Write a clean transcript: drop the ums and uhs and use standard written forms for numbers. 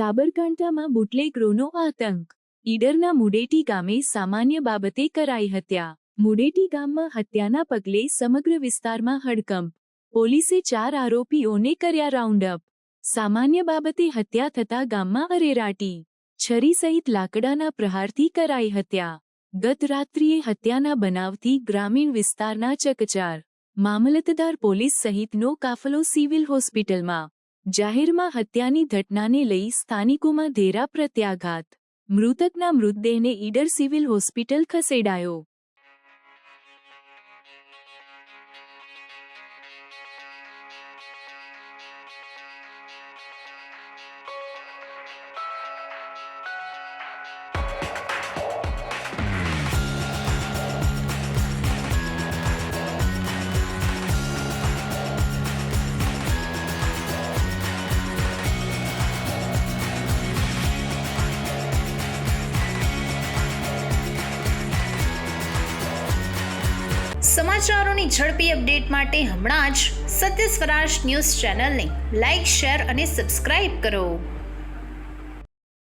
સાબરકાંઠામાં બુટલેગરોનો આતંક. ઈડરના મુડેટી ગામે સામાન્ય બાબતે કરાઈ હત્યા. મુડેટી ગામમાં હત્યાના પગલે સમગ્ર વિસ્તારમાં હડકંપ. પોલીસે 4 આરોપીઓને કર્યા રાઉન્ડ અપ. સામાન્ય બાબતે હત્યા થતા ગામમાં અરેરાટી. છરી સહિત લાકડાના પ્રહારથી કરાઈ હત્યા. ગત રાત્રિએ હત્યાના બનાવથી ગ્રામીણ વિસ્તારના ચકચાર. મામલતદાર પોલીસ સહિતનો કાફલો સિવિલ હોસ્પિટલમાં. જાહેરમાં હત્યાની ઘટનાને લઈ સ્થાનિકોમાં ઘેરા પ્રત્યાઘાત. મૃતકના મૃતદેહને ઈડર સિવિલ હોસ્પિટલ ખસેડાયો. સમાચારોની ઝડપી અપડેટ માટે હમણાં જ સત્ય સ્વરાજ ન્યૂઝ ચેનલને લાઇક, શેર અને સબસ્ક્રાઇબ કરો.